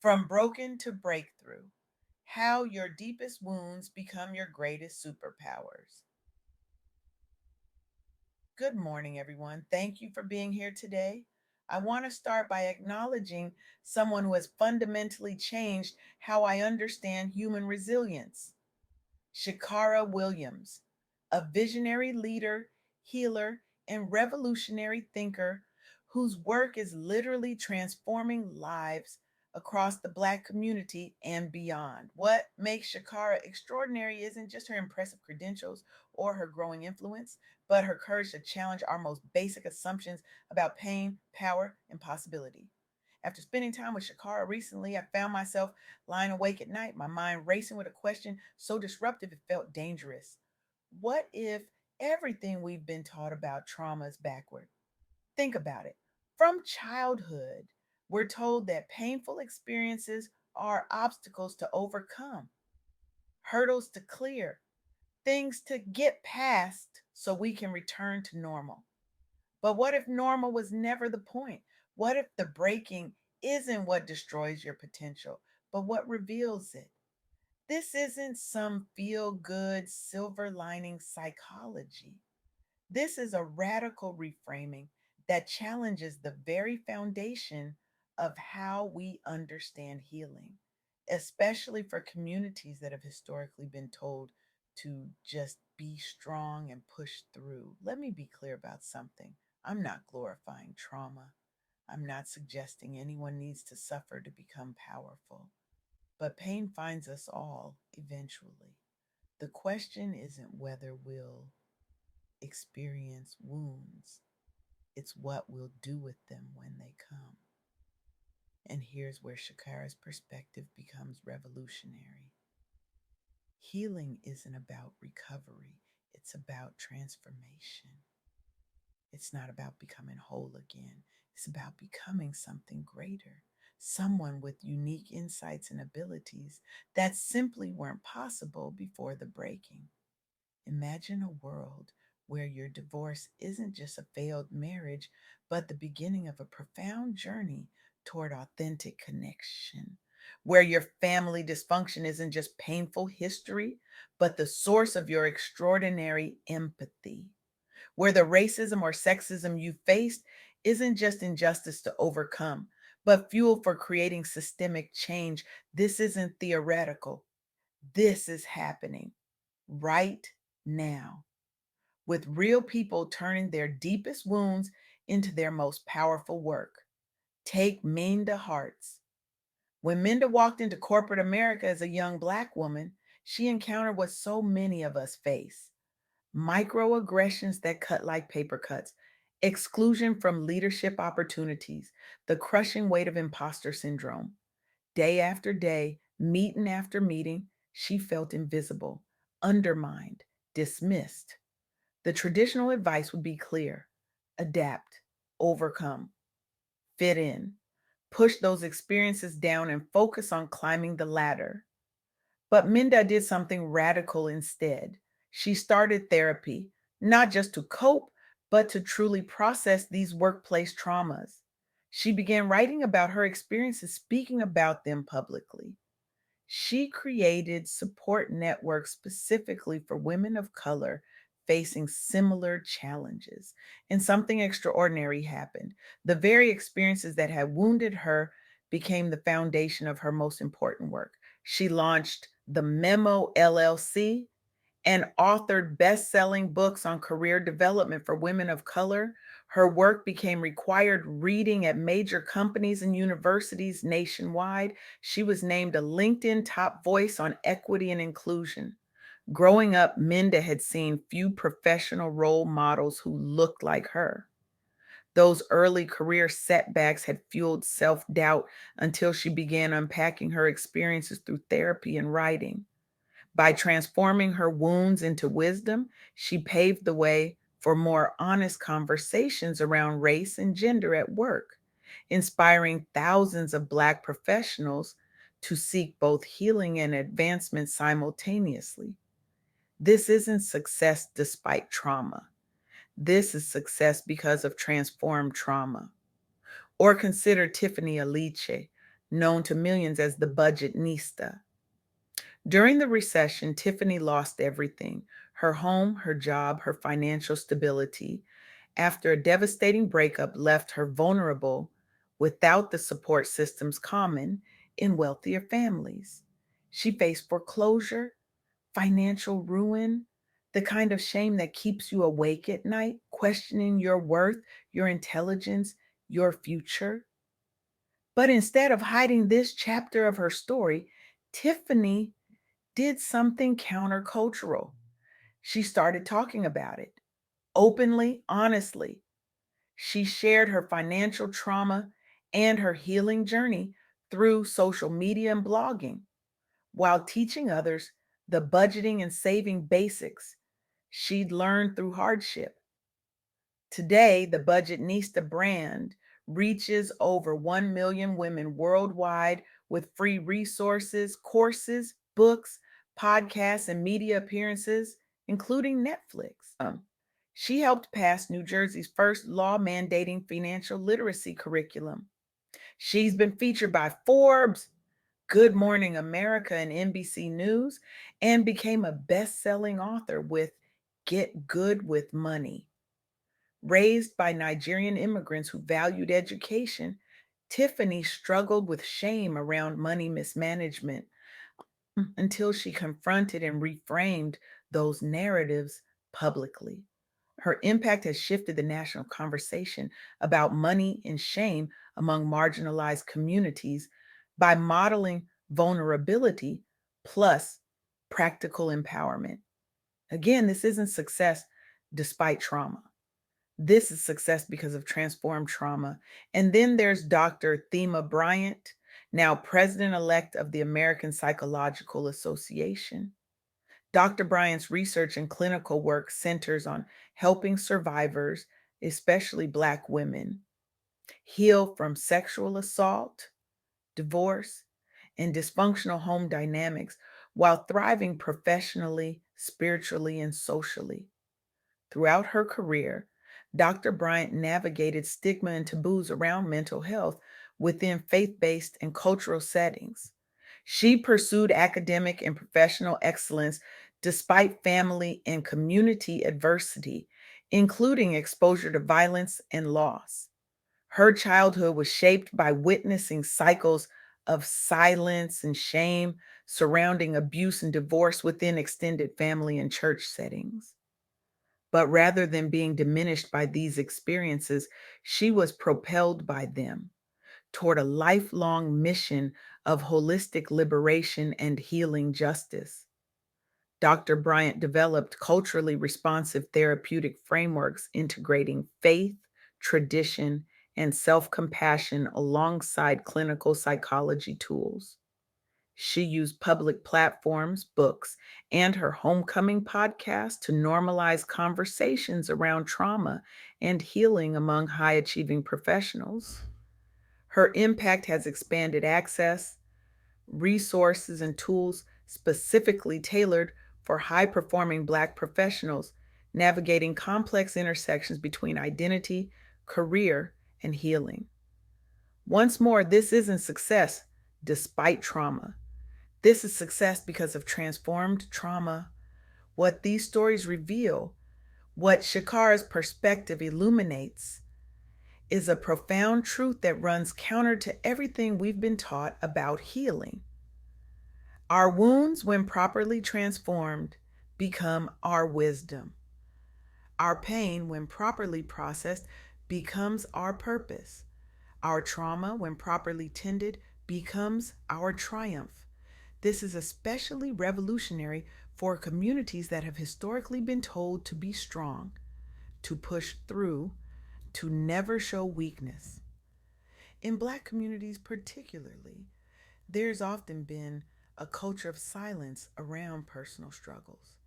From broken to breakthrough, how your deepest wounds become your greatest superpowers. Good morning, everyone. Thank you for being here today. I want to start by acknowledging someone who has fundamentally changed how I understand human resilience. Shicarra Williams, a visionary leader, healer, and revolutionary thinker whose work is literally transforming lives across the Black community and beyond. What makes Shakara extraordinary isn't just her impressive credentials or her growing influence, but her courage to challenge our most basic assumptions about pain, power, and possibility. After spending time with Shakara recently, I found myself lying awake at night, my mind racing with a question so disruptive it felt dangerous. What if everything we've been taught about trauma is backward? Think about it. From childhood, we're told that painful experiences are obstacles to overcome, hurdles to clear, things to get past so we can return to normal. But what if normal was never the point? What if the breaking isn't what destroys your potential, but what reveals it? This isn't some feel good silver lining psychology. This is a radical reframing that challenges the very foundation of how we understand healing, especially for communities that have historically been told to just be strong and push through. Let me be clear about something. I'm not glorifying trauma. I'm not suggesting anyone needs to suffer to become powerful. But pain finds us all eventually. The question isn't whether we'll experience wounds, it's what we'll do with them when they come. And here's where Shakara's perspective becomes revolutionary. Healing isn't about recovery, it's about transformation. It's not about becoming whole again, it's about becoming something greater, someone with unique insights and abilities that simply weren't possible before the breaking. Imagine a world where your divorce isn't just a failed marriage, but the beginning of a profound journey toward authentic connection. Where your family dysfunction isn't just painful history, but the source of your extraordinary empathy. Where the racism or sexism you faced isn't just injustice to overcome, but fuel for creating systemic change. This isn't theoretical. This is happening right now, with real people turning their deepest wounds into their most powerful work. Take Minda Harts. When Minda walked into corporate America as a young Black woman, she encountered what so many of us face: microaggressions that cut like paper cuts, exclusion from leadership opportunities, the crushing weight of imposter syndrome. Day after day, meeting after meeting, she felt invisible, undermined, dismissed. The traditional advice would be clear: adapt, overcome, fit in, push those experiences down and focus on climbing the ladder. But Minda did something radical instead. She started therapy, not just to cope, but to truly process these workplace traumas. She began writing about her experiences, speaking about them publicly. She created support networks specifically for women of color facing similar challenges. And something extraordinary happened. The very experiences that had wounded her became the foundation of her most important work. She launched the Memo LLC and authored best selling books on career development for women of color. Her work became required reading at major companies and universities nationwide. She was named a LinkedIn top voice on equity and inclusion. Growing up, Minda had seen few professional role models who looked like her. Those early career setbacks had fueled self doubt until she began unpacking her experiences through therapy and writing. By transforming her wounds into wisdom, she paved the way for more honest conversations around race and gender at work, inspiring thousands of Black professionals to seek both healing and advancement simultaneously. This isn't success despite trauma. This is success because of transformed trauma. Or consider Tiffany Aliche, known to millions as the budget nista. During the recession, Tiffany lost everything: her home, her job, her financial stability. After a devastating breakup left her vulnerable without the support systems common in wealthier families. She faced foreclosure, financial ruin, the kind of shame that keeps you awake at night, questioning your worth, your intelligence, your future. But instead of hiding this chapter of her story, Tiffany did something countercultural. She started talking about it openly, honestly. She shared her financial trauma and her healing journey through social media and blogging while teaching others the budgeting and saving basics she'd learned through hardship. Today, the Budgetnista brand reaches over 1 million women worldwide with free resources, courses, books, podcasts, and media appearances, including Netflix. She helped pass New Jersey's first law mandating financial literacy curriculum. She's been featured by Forbes, Good Morning America, and NBC News, and became a best selling author with Get Good with Money. Raised by Nigerian immigrants who valued education, Tiffany struggled with shame around money mismanagement until she confronted and reframed those narratives publicly. Her impact has shifted the national conversation about money and shame among marginalized communities by modeling vulnerability plus practical empowerment. Again, this isn't success despite trauma. This is success because of transformed trauma. And then there's Dr. Thema Bryant, now president elect of the American Psychological Association. Dr. Bryant's research and clinical work centers on helping survivors, especially Black women, heal from sexual assault, divorce, and dysfunctional home dynamics while thriving professionally, spiritually, and socially. Throughout her career, Dr. Bryant navigated stigma and taboos around mental health within faith based and cultural settings. She pursued academic and professional excellence despite family and community adversity, including exposure to violence and loss. Her childhood was shaped by witnessing cycles of silence and shame surrounding abuse and divorce within extended family and church settings. But rather than being diminished by these experiences, she was propelled by them toward a lifelong mission of holistic liberation and healing justice. Dr. Bryant developed culturally responsive therapeutic frameworks integrating faith, tradition, and self compassion alongside clinical psychology tools. She used public platforms, books, and her homecoming podcast to normalize conversations around trauma and healing among high achieving professionals. Her impact has expanded access, resources, and tools specifically tailored for high performing Black professionals navigating complex intersections between identity, career, and healing. Once more, this isn't success despite trauma. This is success because of transformed trauma. What these stories reveal, what Shicarra's perspective illuminates, is a profound truth that runs counter to everything we've been taught about healing. Our wounds, when properly transformed, become our wisdom. Our pain, when properly processed, becomes our purpose. Our trauma, when properly tended, becomes our triumph. This is especially revolutionary for communities that have historically been told to be strong, to push through, to never show weakness. In Black communities, particularly, there's often been a culture of silence around personal struggles,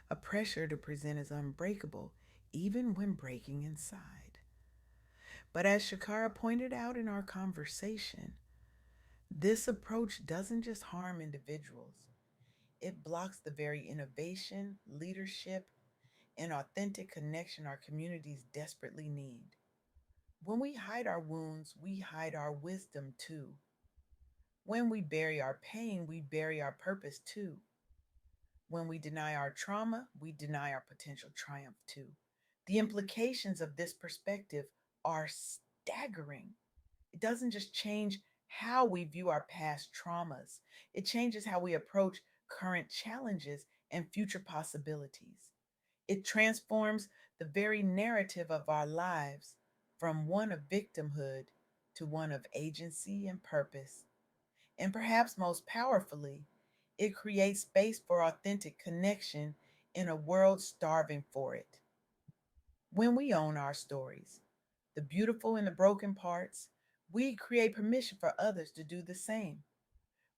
a pressure to present as unbreakable, even when breaking inside. But as Shicarra pointed out in our conversation, this approach doesn't just harm individuals, it blocks the very innovation, leadership, and authentic connection our communities desperately need. When we hide our wounds, we hide our wisdom too. When we bury our pain, we bury our purpose too. When we deny our trauma, we deny our potential triumph too. The implications of this perspective are staggering. It doesn't just change how we view our past traumas, it changes how we approach current challenges and future possibilities. It transforms the very narrative of our lives from one of victimhood to one of agency and purpose. And perhaps most powerfully, it creates space for authentic connection in a world starving for it. When we own our stories, the beautiful and the broken parts, we create permission for others to do the same.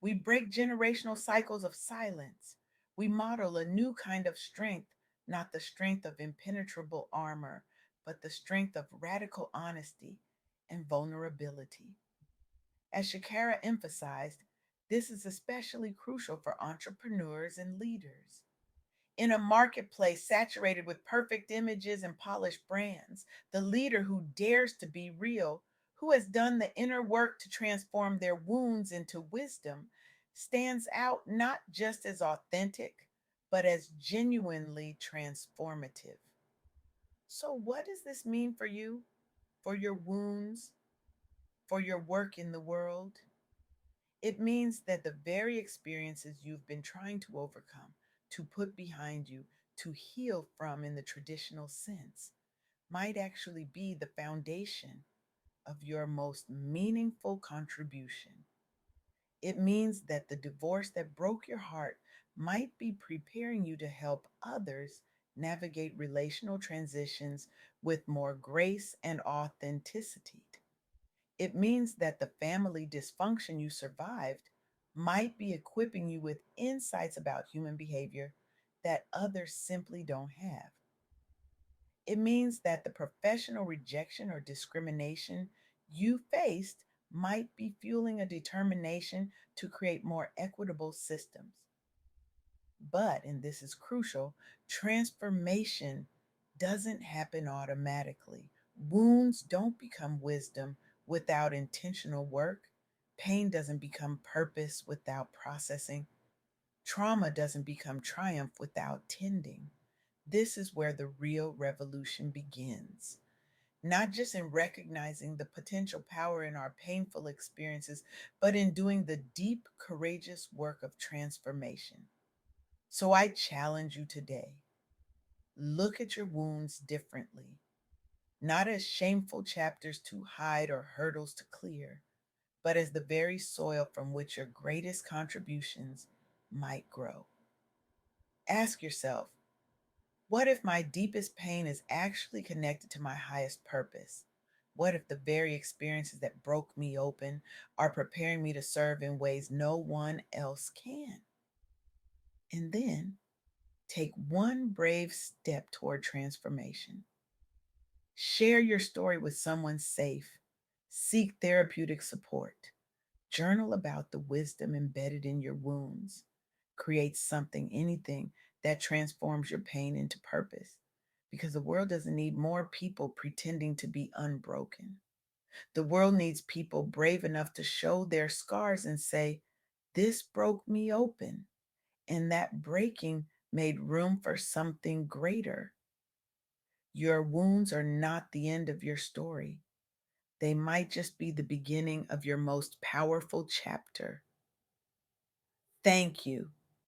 We break generational cycles of silence. We model a new kind of strength, not the strength of impenetrable armor, but the strength of radical honesty and vulnerability. As Shicarra emphasized, this is especially crucial for entrepreneurs and leaders. In a marketplace saturated with perfect images and polished brands, the leader who dares to be real, who has done the inner work to transform their wounds into wisdom, stands out not just as authentic, but as genuinely transformative. So, what does this mean for you, for your wounds, for your work in the world? It means that the very experiences you've been trying to overcome, to put behind you, to heal from in the traditional sense, might actually be the foundation of your most meaningful contribution. It means that the divorce that broke your heart might be preparing you to help others navigate relational transitions with more grace and authenticity. It means that the family dysfunction you survived might be equipping you with insights about human behavior that others simply don't have. It means that the professional rejection or discrimination you faced might be fueling a determination to create more equitable systems. But, and this is crucial, transformation doesn't happen automatically. Wounds don't become wisdom without intentional work. Pain doesn't become purpose without processing. Trauma doesn't become triumph without tending. This is where the real revolution begins. Not just in recognizing the potential power in our painful experiences, but in doing the deep, courageous work of transformation. So I challenge you today, look at your wounds differently, not as shameful chapters to hide or hurdles to clear, but as the very soil from which your greatest contributions might grow. Ask yourself, what if my deepest pain is actually connected to my highest purpose? What if the very experiences that broke me open are preparing me to serve in ways no one else can? And then take one brave step toward transformation. Share your story with someone safe. Seek therapeutic support. Journal about the wisdom embedded in your wounds. Create something, anything that transforms your pain into purpose. Because the world doesn't need more people pretending to be unbroken. The world needs people brave enough to show their scars and say, this broke me open. And that breaking made room for something greater. Your wounds are not the end of your story. They might just be the beginning of your most powerful chapter. Thank you